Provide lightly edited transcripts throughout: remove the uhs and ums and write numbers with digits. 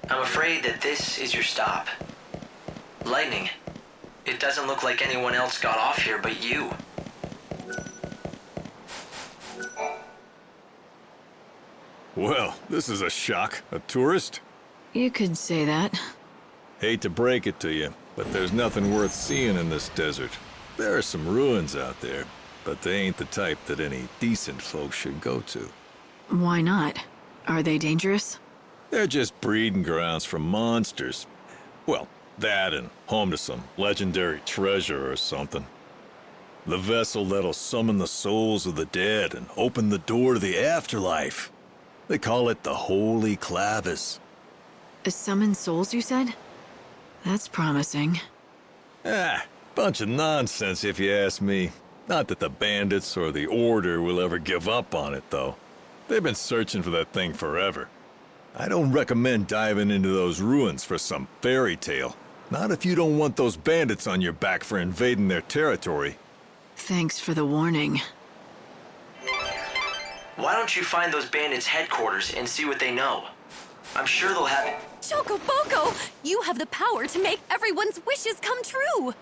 I'm afraid that this is your stop. Lightning, it doesn't look like anyone else got off here but you. Well, this is a shock. A tourist? You could say that. Hate to break it to you, but there's nothing worth seeing in this desert. There are some ruins out there, but they ain't the type that any decent folks should go to. Why not? Are they dangerous? They're just breeding grounds for monsters. Well, that and home to some legendary treasure or something. The vessel that'll summon the souls of the dead and open the door to the afterlife. They call it the Holy Clavis. Summon souls, you said? That's promising. Bunch of nonsense if you ask me. Not that the bandits or the Order will ever give up on it, though. They've been searching for that thing forever. I don't recommend diving into those ruins for some fairy tale. Not if you don't want those bandits on your back for invading their territory. Thanks for the warning. Why don't you find those bandits' headquarters and see what they know? I'm sure they'll have it. Chocoboco! You have the power to make everyone's wishes come true!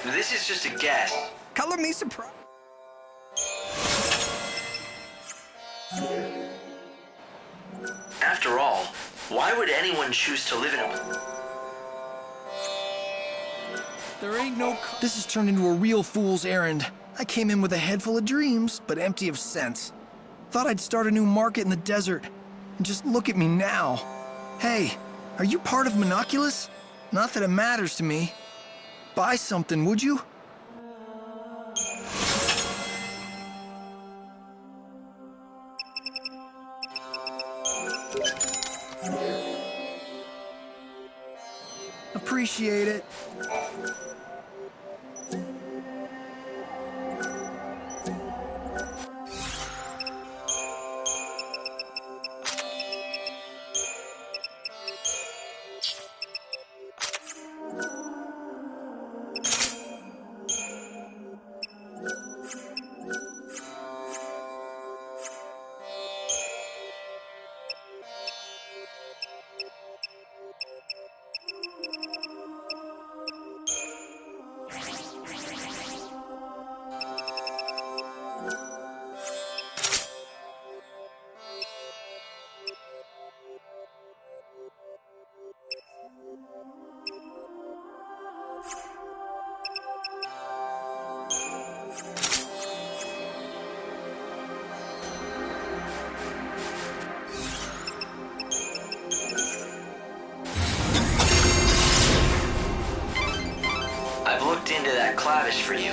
This is just a guess. Color me surprised. After all, why would anyone choose to live in a... There ain't no... This has turned into a real fool's errand. I came in with a head full of dreams, but empty of sense. Thought I'd start a new market in the desert. And just look at me now. Hey, are you part of Monoculus? Not that it matters to me. Buy something, would you? Appreciate it. Into that clavis for you.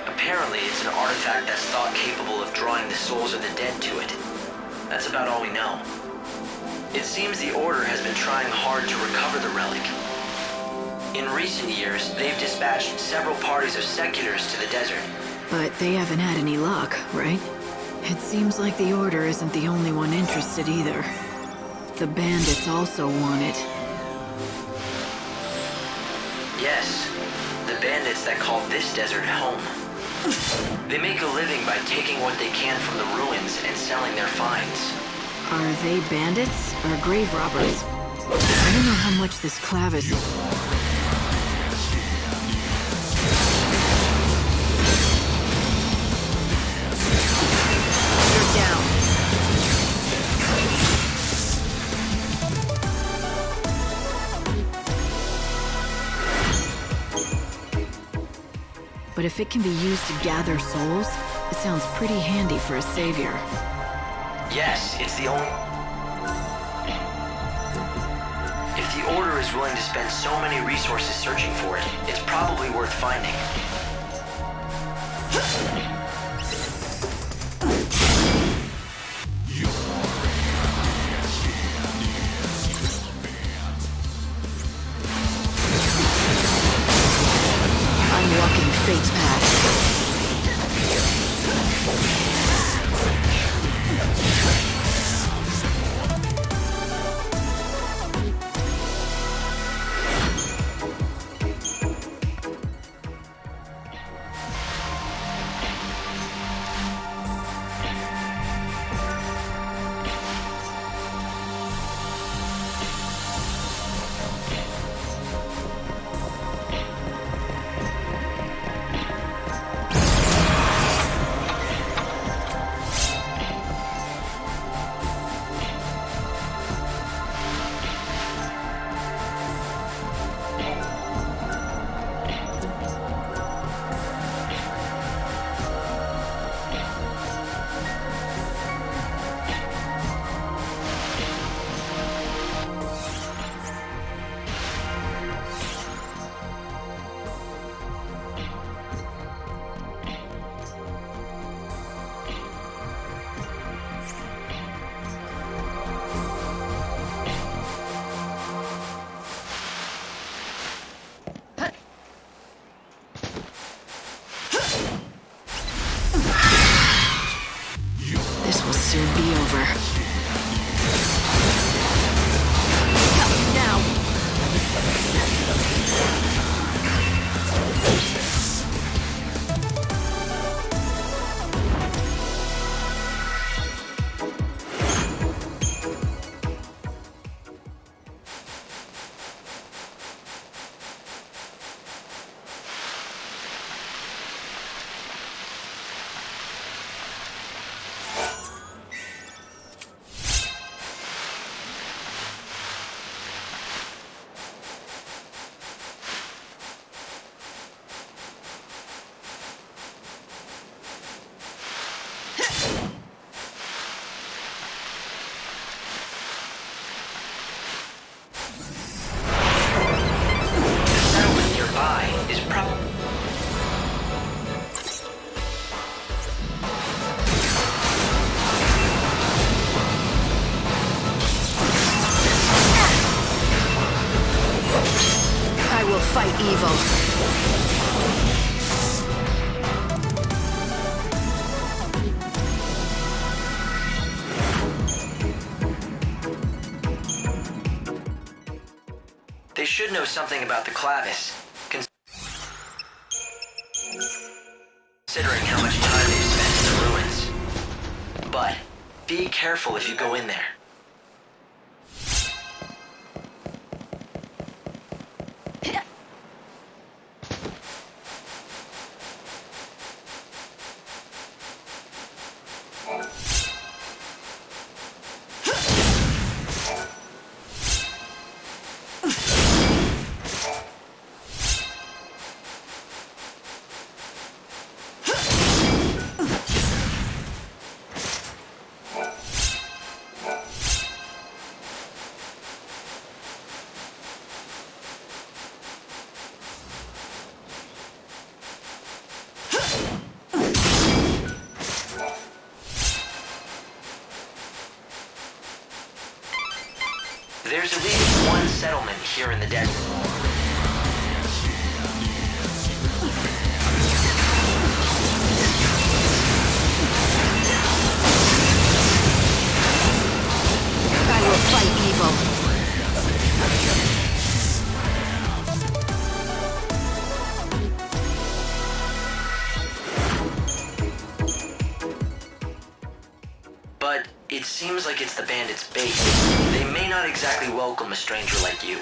Apparently, it's an artifact that's thought capable of drawing the souls of the dead to it. That's about all we know. It seems the Order has been trying hard to recover the relic. In recent years, they've dispatched several parties of seculars to the desert. But they haven't had any luck, right? It seems like the Order isn't the only one interested either. The bandits also want it. Yes. The bandits that call this desert home. They make a living by taking what they can from the ruins and selling their finds. Are they bandits or grave robbers? I don't know how much this clavis... You're down. But if it can be used to gather souls, it sounds pretty handy for a savior. Yes, it's the only... If the Order is willing to spend so many resources searching for it, it's probably worth finding. I'm walking fate's path. This will soon be over. Now! Is probably... I will fight evil. They should know something about the clavis, considering how much time they've spent in the ruins. But be careful if you go in there. There's at least one settlement here in the desert. I will fight evil. But it seems like it's the bandits' base. They may not exactly welcome a stranger like you.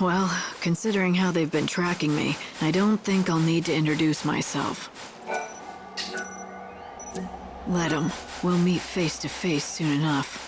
Well, considering how they've been tracking me, I don't think I'll need to introduce myself. Let 'em. We'll meet face to face soon enough.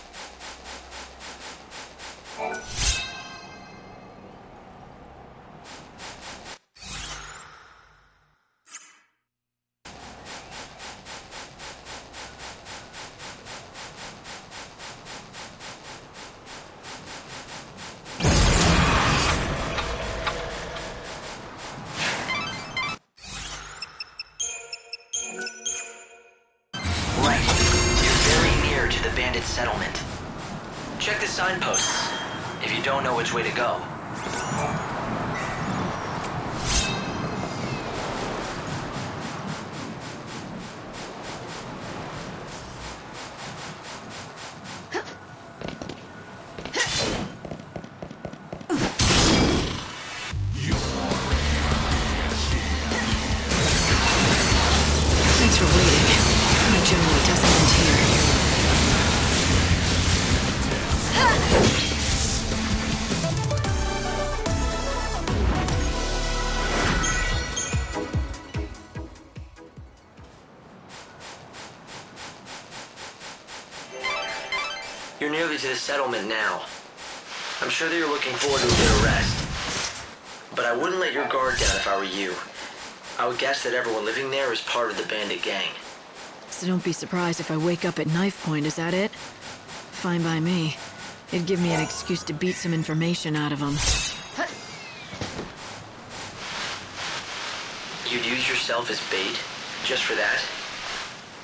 which way to go. Thanks for waiting. It generally doesn't end here. You're nearly to the settlement now. I'm sure that you're looking forward to a bit of rest. But I wouldn't let your guard down if I were you. I would guess that everyone living there is part of the bandit gang. So don't be surprised if I wake up at knife point, is that it? Fine by me. It'd give me an excuse to beat some information out of them. You'd use yourself as bait? Just for that?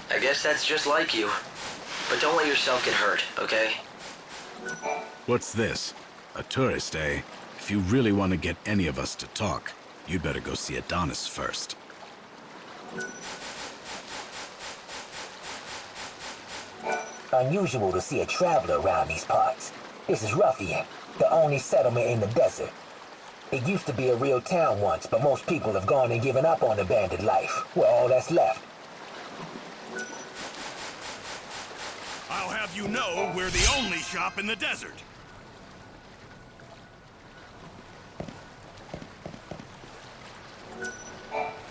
I guess that's just like you. But don't let yourself get hurt, okay? What's this? A tourist, eh? If you really want to get any of us to talk, you'd better go see Adonis first. Unusual to see a traveler around these parts. This is Ruffian, the only settlement in the desert. It used to be a real town once, but most people have gone and given up on the bandit life. We're all that's left. I'll have you know we're the only shop in the desert.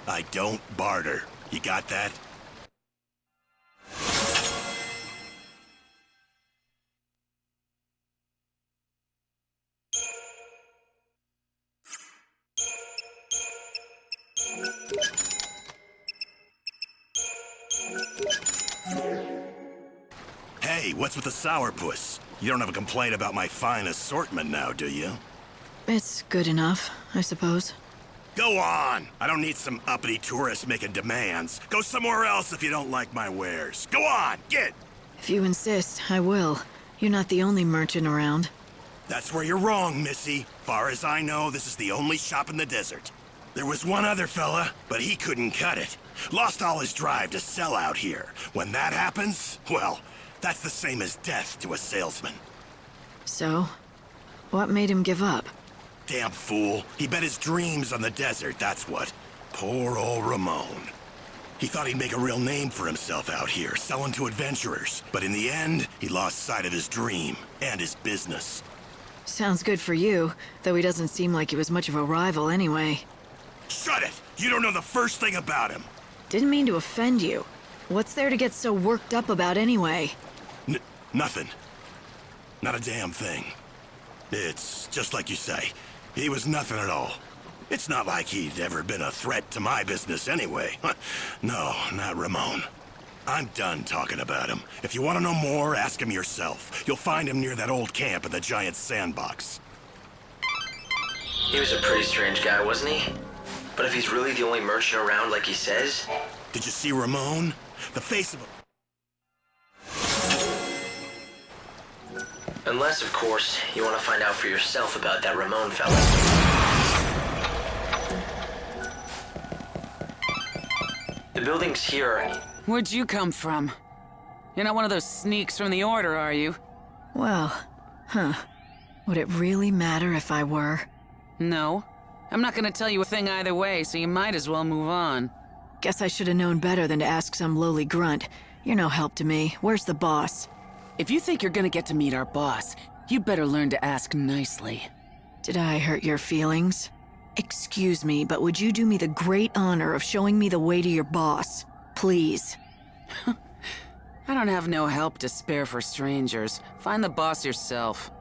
I don't barter. You got that? Hey, what's with the sourpuss? You don't have a complaint about my fine assortment now, do you? It's good enough, I suppose. Go on! I don't need some uppity tourists making demands. Go somewhere else if you don't like my wares. Go on, get! If you insist, I will. You're not the only merchant around. That's where you're wrong, Missy. Far as I know, this is the only shop in the desert. There was one other fella, but he couldn't cut it. Lost all his drive to sell out here. When that happens, well, that's the same as death to a salesman. So, what made him give up? Damn fool. He bet his dreams on the desert, that's what. Poor old Ramon. He thought he'd make a real name for himself out here, selling to adventurers. But in the end, he lost sight of his dream and his business. Sounds good for you, though he doesn't seem like he was much of a rival anyway. Shut it! You don't know the first thing about him. Didn't mean to offend you. What's there to get so worked up about anyway? Nothing. Not a damn thing. It's just like you say. He was nothing at all. It's not like he'd ever been a threat to my business anyway. No, not Ramon. I'm done talking about him. If you want to know more, ask him yourself. You'll find him near that old camp in the giant sandbox. He was a pretty strange guy, wasn't he? But if he's really the only merchant around like he says... Did you see Ramon? The face of a... Unless, of course, you want to find out for yourself about that Ramon fella. The building's here. Where'd you come from? You're not one of those sneaks from the Order, are you? Well, would it really matter if I were? No. I'm not gonna tell you a thing either way, so you might as well move on. Guess I should have known better than to ask some lowly grunt. You're no help to me. Where's the boss? If you think you're gonna get to meet our boss, you'd better learn to ask nicely. Did I hurt your feelings? Excuse me, but would you do me the great honor of showing me the way to your boss? Please. I don't have no help to spare for strangers. Find the boss yourself.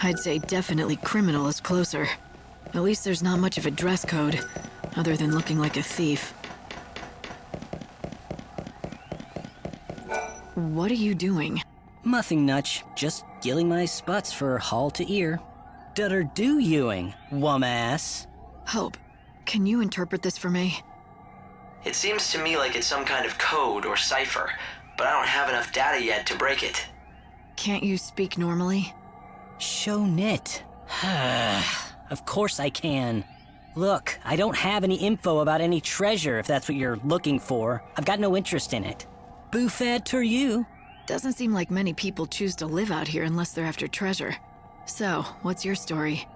I'd say definitely criminal is closer. At least there's not much of a dress code, other than looking like a thief. What are you doing? Nothing much, just gilling my spots for hall to ear. Dutter do youing, wum-ass. Hope, can you interpret this for me? It seems to me like it's some kind of code or cipher, but I don't have enough data yet to break it. Can't you speak normally? Show nit. Of course I can. Look, I don't have any info about any treasure if that's what you're looking for. I've got no interest in it. Buffet to you. Doesn't seem like many people choose to live out here unless they're after treasure. So, what's your story?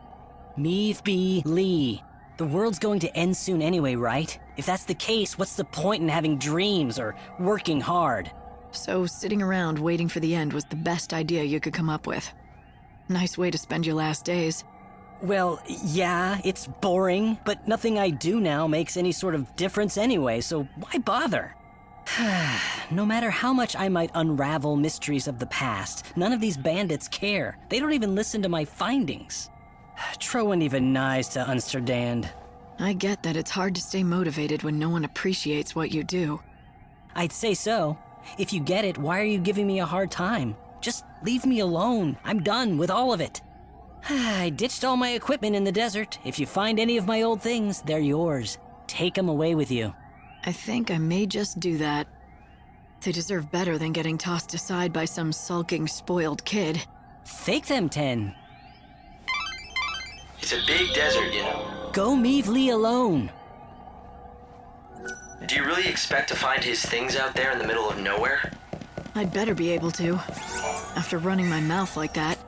Meave B. Lee. The world's going to end soon anyway, right? If that's the case, what's the point in having dreams or working hard? So, sitting around waiting for the end was the best idea you could come up with. Nice way to spend your last days. Well, yeah, it's boring, but nothing I do now makes any sort of difference anyway, so why bother? No matter how much I might unravel mysteries of the past, none of these bandits care. They don't even listen to my findings. Troen even nice to understand. I get that it's hard to stay motivated when no one appreciates what you do. I'd say so. If you get it, why are you giving me a hard time? Just leave me alone. I'm done with all of it. I ditched all my equipment in the desert. If you find any of my old things, they're yours. Take them away with you. I think I may just do that. They deserve better than getting tossed aside by some sulking, spoiled kid. Fake them, 10. It's a big desert, you know. Go leave Lee alone. Do you really expect to find his things out there in the middle of nowhere? I'd better be able to. After running my mouth like that.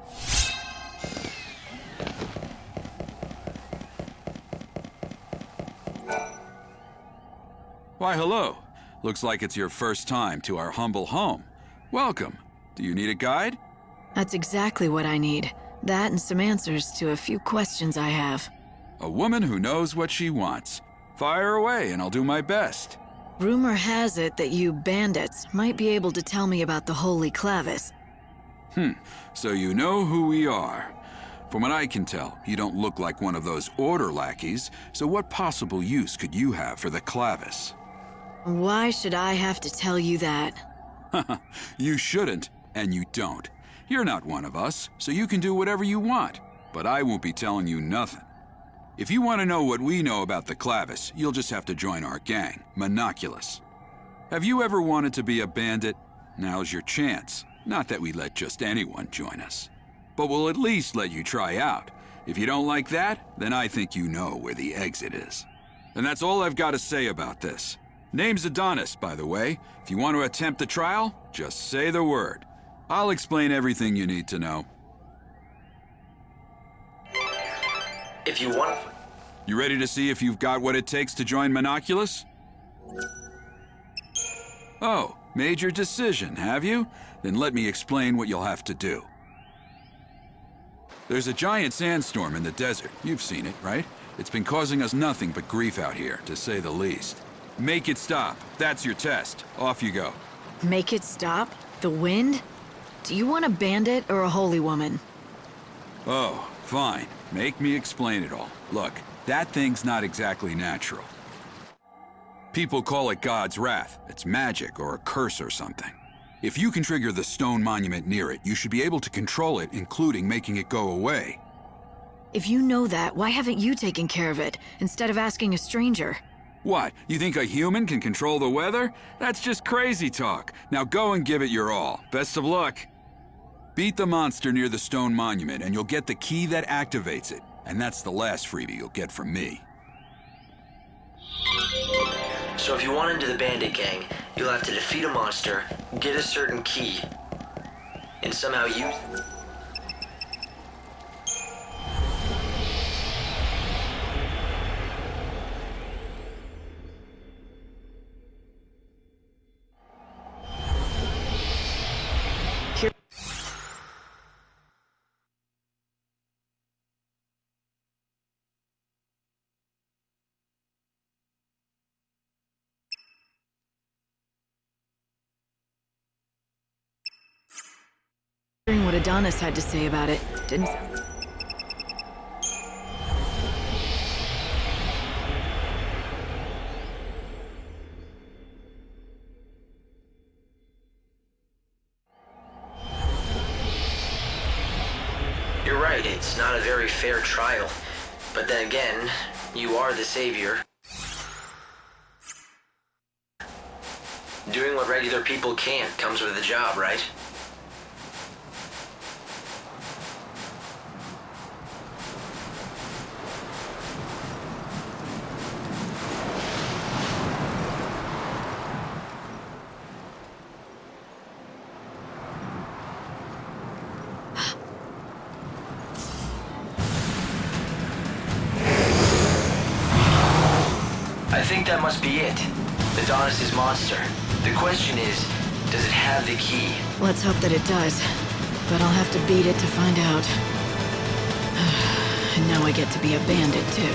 Why, hello. Looks like it's your first time to our humble home. Welcome. Do you need a guide? That's exactly what I need. That and some answers to a few questions I have. A woman who knows what she wants. Fire away and I'll do my best. Rumor has it that you bandits might be able to tell me about the Holy Clavis. So you know who we are. From what I can tell, you don't look like one of those order lackeys, so what possible use could you have for the clavis? Why should I have to tell you that? You shouldn't, and you don't. You're not one of us, so you can do whatever you want, but I won't be telling you nothing. If you want to know what we know about the clavis, you'll just have to join our gang, Monoculus. Have you ever wanted to be a bandit? Now's your chance. Not that we let just anyone join us. But we'll at least let you try out. If you don't like that, then I think you know where the exit is. And that's all I've got to say about this. Name's Adonis, by the way. If you want to attempt the trial, just say the word. I'll explain everything you need to know. If you want... You ready to see if you've got what it takes to join Monoculus? Oh, made your decision, have you? Then let me explain what you'll have to do. There's a giant sandstorm in the desert. You've seen it, right? It's been causing us nothing but grief out here, to say the least. Make it stop. That's your test. Off you go. Make it stop? The wind? Do you want a bandit or a holy woman? Oh, fine. Make me explain it all. Look, that thing's not exactly natural. People call it God's wrath. It's magic or a curse or something. If you can trigger the stone monument near it, you should be able to control it, including making it go away. If you know that, why haven't you taken care of it, instead of asking a stranger? What, you think a human can control the weather? That's just crazy talk. Now go and give it your all. Best of luck. Beat the monster near the stone monument, and you'll get the key that activates it. And that's the last freebie you'll get from me. So if you want into the bandit gang, you'll have to defeat a monster, get a certain key, and somehow use... Hearing what Adonis had to say about it, didn't... You're right, it's not a very fair trial. But then again, you are the savior. Doing what regular people can't comes with the job, right? think that must be it. Adonis' monster. The question is, does it have the key? Let's hope that it does. But I'll have to beat it to find out. And now I get to be a bandit, too.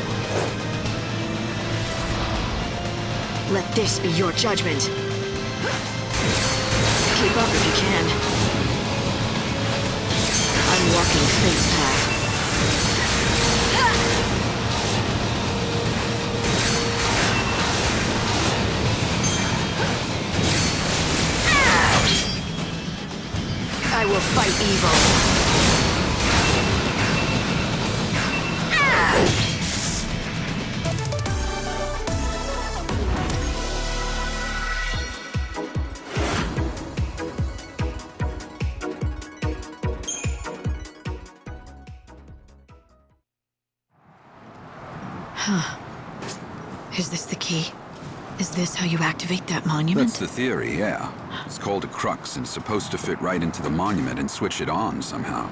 Let this be your judgment. Keep up if you can. I'm walking fate's path. I will fight evil. Huh. Is this the key? Is this how you activate that monument? That's the theory, yeah. It's called a crux and supposed to fit right into the monument and switch it on somehow.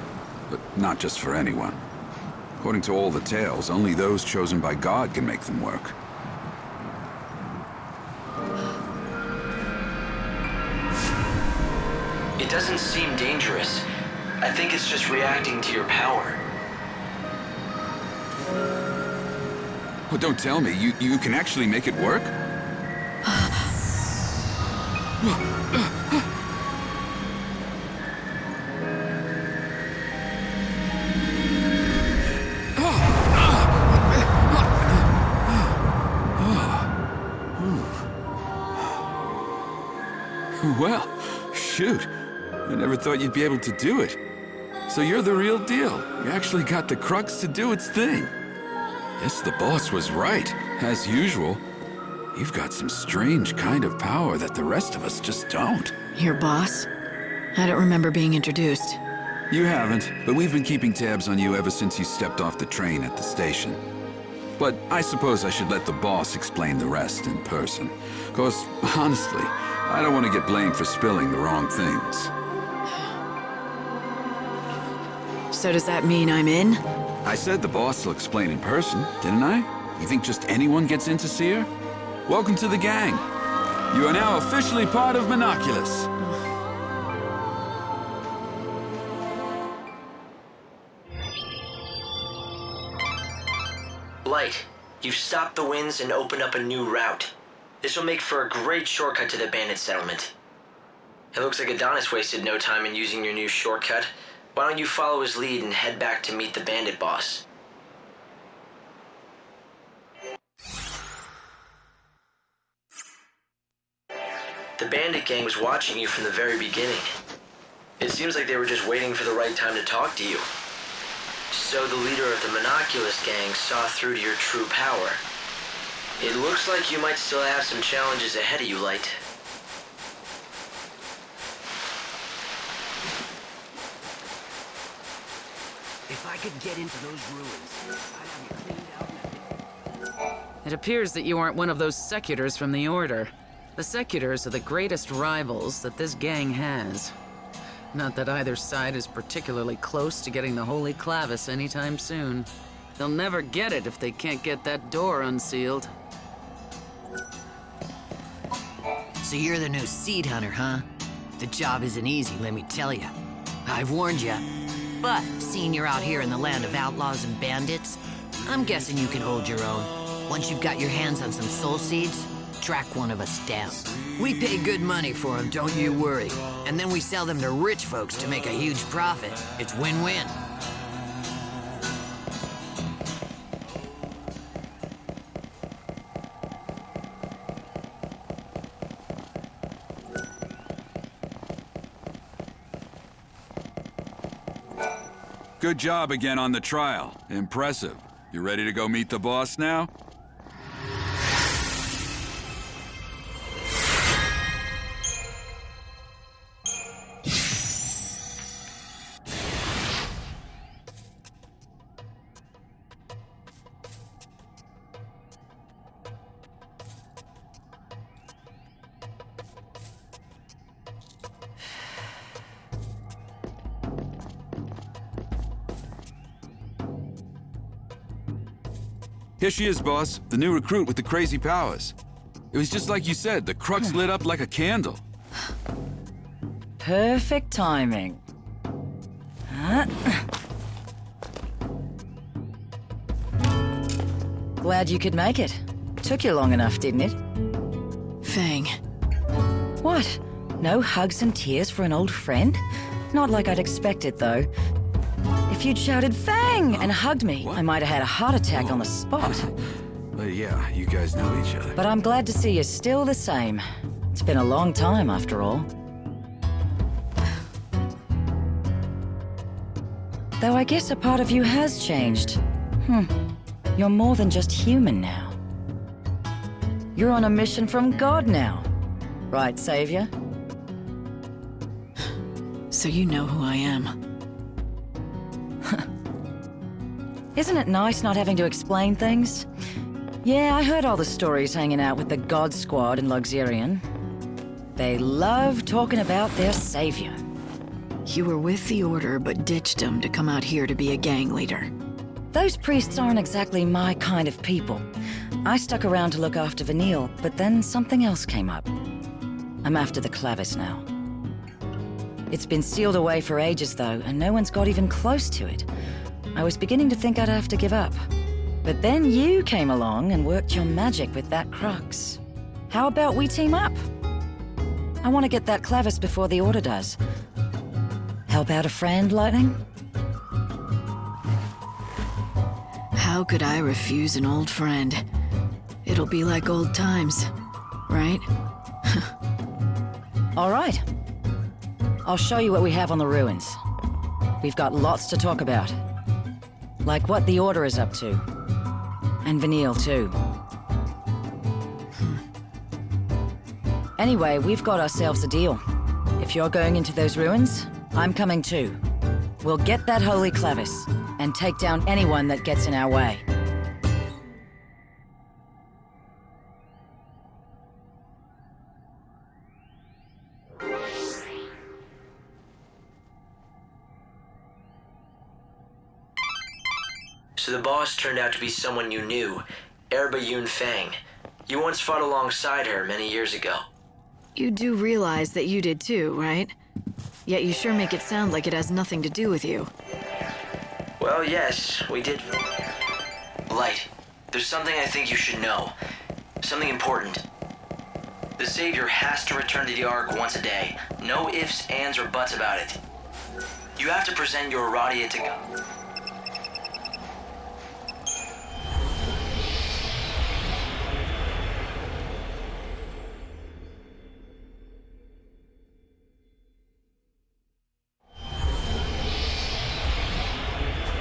But not just for anyone. According to all the tales, only those chosen by God can make them work. It doesn't seem dangerous. I think it's just reacting to your power. Oh, don't tell me. You can actually make it work? Well, shoot. I never thought you'd be able to do it. So you're the real deal. You actually got the crux to do its thing. Guess the boss was right, as usual. You've got some strange kind of power that the rest of us just don't. Your boss? I don't remember being introduced. You haven't, but we've been keeping tabs on you ever since you stepped off the train at the station. But I suppose I should let the boss explain the rest in person. 'Cause, honestly, I don't want to get blamed for spilling the wrong things. So does that mean I'm in? I said the boss will explain in person, didn't I? You think just anyone gets in to see her? Welcome to the gang. You are now officially part of Monoculus. Light, you've stopped the winds and opened up a new route. This will make for a great shortcut to the bandit settlement. It looks like Adonis wasted no time in using your new shortcut. Why don't you follow his lead and head back to meet the bandit boss? The bandit gang was watching you from the very beginning. It seems like they were just waiting for the right time to talk to you. So the leader of the Monoculus gang saw through to your true power. It looks like you might still have some challenges ahead of you, Light. If I could get into those ruins, I'd have you cleaned out. It appears that you aren't one of those secutors from the Order. The secutors are the greatest rivals that this gang has. Not that either side is particularly close to getting the Holy Clavis anytime soon. They'll never get it if they can't get that door unsealed. So you're the new seed hunter, huh? The job isn't easy, let me tell you. I've warned you. But seeing you're out here in the land of outlaws and bandits, I'm guessing you can hold your own. Once you've got your hands on some soul seeds, track one of us down. We pay good money for them, don't you worry. And then we sell them to rich folks to make a huge profit. It's win-win. Good job again on the trial. Impressive. You ready to go meet the boss now? Here she is, boss. The new recruit with the crazy powers. It was just like you said, the crux lit up like a candle. Perfect timing. Glad you could make it. Took you long enough, didn't it? Fang. What? No hugs and tears for an old friend? Not like I'd expected, though. If you'd shouted Fang and hugged me, What? I might have had a heart attack on the spot. Yeah, you guys know each other. But I'm glad to see you're still the same. It's been a long time, after all. Though I guess a part of you has changed. You're more than just human now. You're on a mission from God now. Right, Savior? So you know who I am. Isn't it nice not having to explain things? Yeah, I heard all the stories hanging out with the God Squad in Luxurion. They love talking about their savior. You were with the Order, but ditched them to come out here to be a gang leader. Those priests aren't exactly my kind of people. I stuck around to look after Vanille, but then something else came up. I'm after the clavis now. It's been sealed away for ages, though, and no one's got even close to it. I was beginning to think I'd have to give up. But then you came along and worked your magic with that crux. How about we team up? I want to get that clavis before the Order does. Help out a friend, Lightning? How could I refuse an old friend? It'll be like old times, right? All right. I'll show you what we have on the ruins. We've got lots to talk about. Like what the Order is up to. And Vanille, too. Anyway, we've got ourselves a deal. If you're going into those ruins, I'm coming too. We'll get that holy clavis, and take down anyone that gets in our way. So the boss turned out to be someone you knew, Yun Fang. You once fought alongside her many years ago. You do realize that you did too, right? Yet you sure make it sound like it has nothing to do with you. Well, yes, we did. Light, there's something I think you should know. Something important. The Savior has to return to the Ark once a day. No ifs, ands, or buts about it. You have to present your Aradia to God.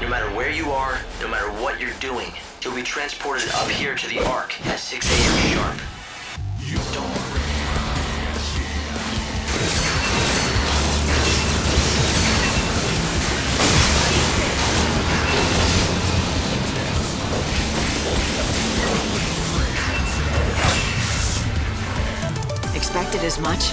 No matter where you are, no matter what you're doing, you'll be transported up here to the Ark at 6 a.m. sharp. You don't. Expected as much?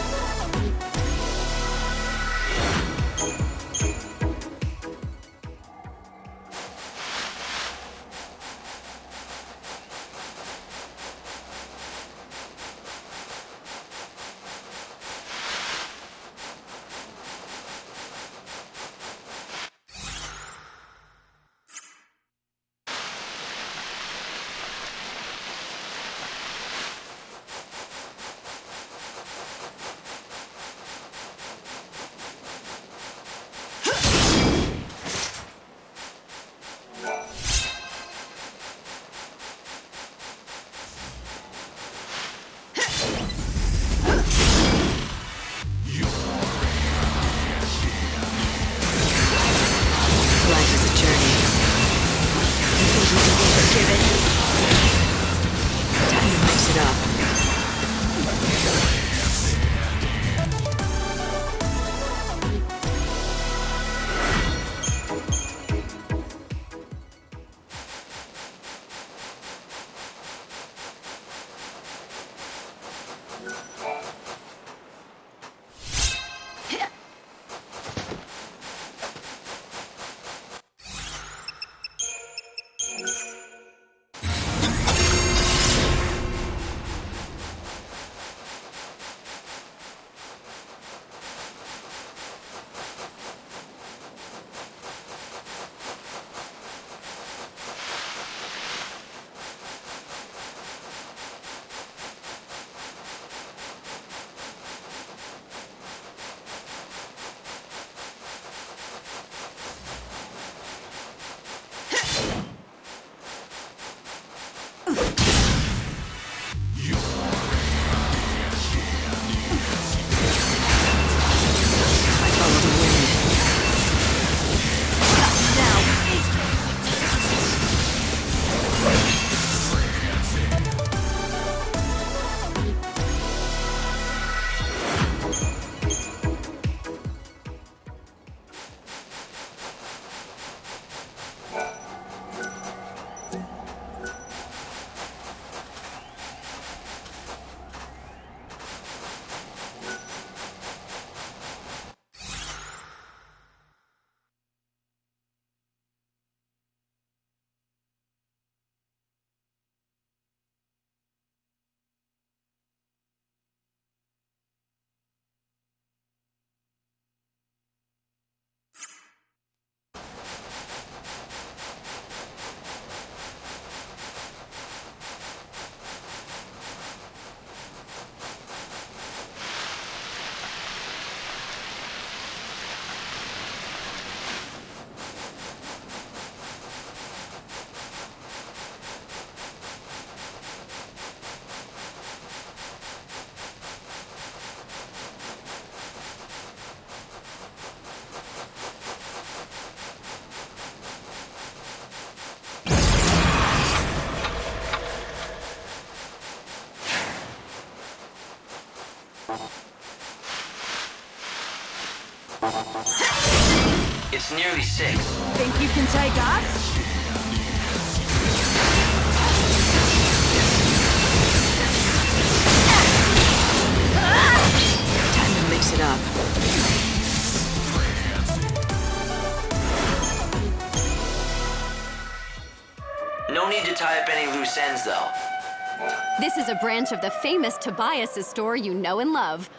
It's nearly 6. Think you can take us? Time to mix it up. No need to tie up any loose ends, though. This is a branch of the famous Tobias's store you know and love.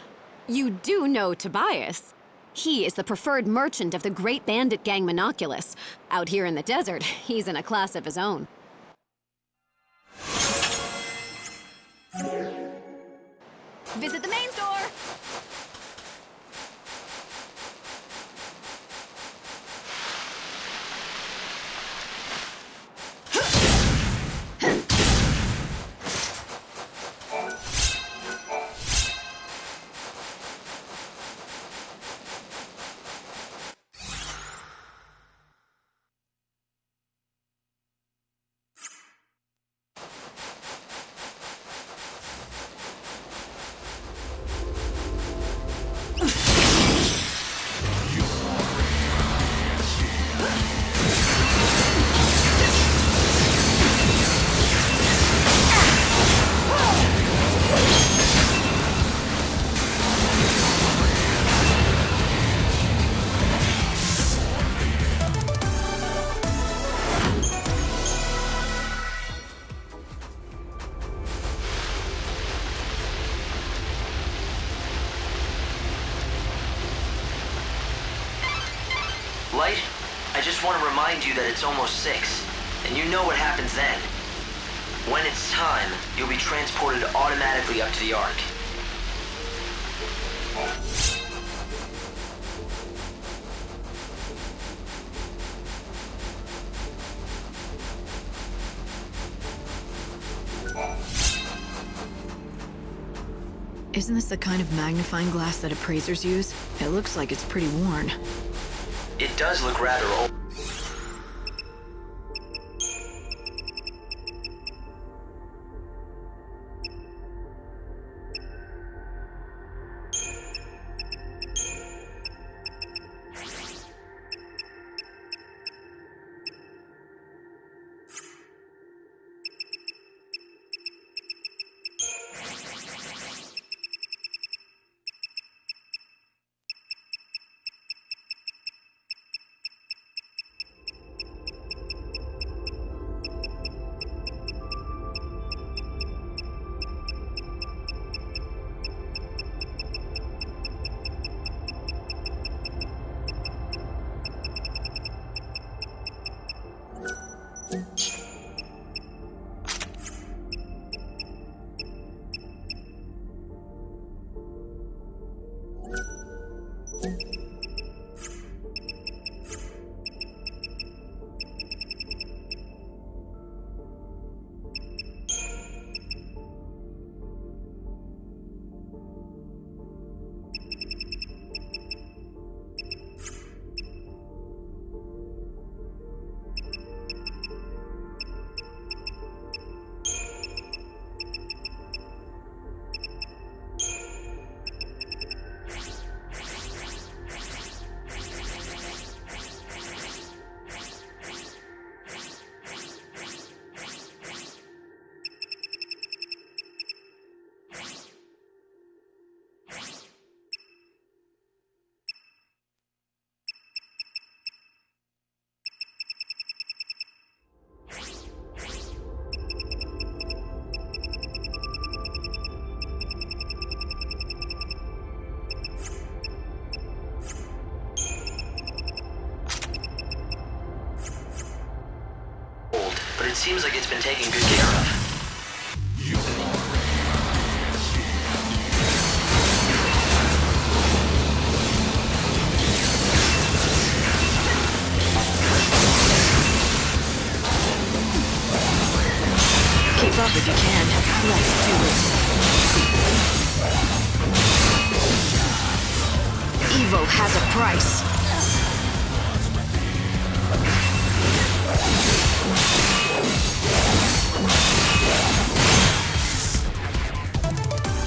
You do know Tobias. He is the preferred merchant of the great bandit gang Monoculus. Out here in the desert, he's in a class of his own. Visit the main store! Light, I just want to remind you that it's almost 6, and you know what happens then. When it's time, you'll be transported automatically up to the Ark. Isn't this the kind of magnifying glass that appraisers use? It looks like it's pretty worn. It does look rather old. But it seems like it's been taken good care of. Keep up if you can. Let's do it. Evil has a price.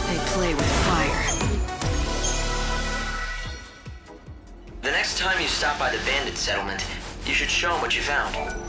They play with fire. The next time you stop by the bandit settlement, you should show him what you found.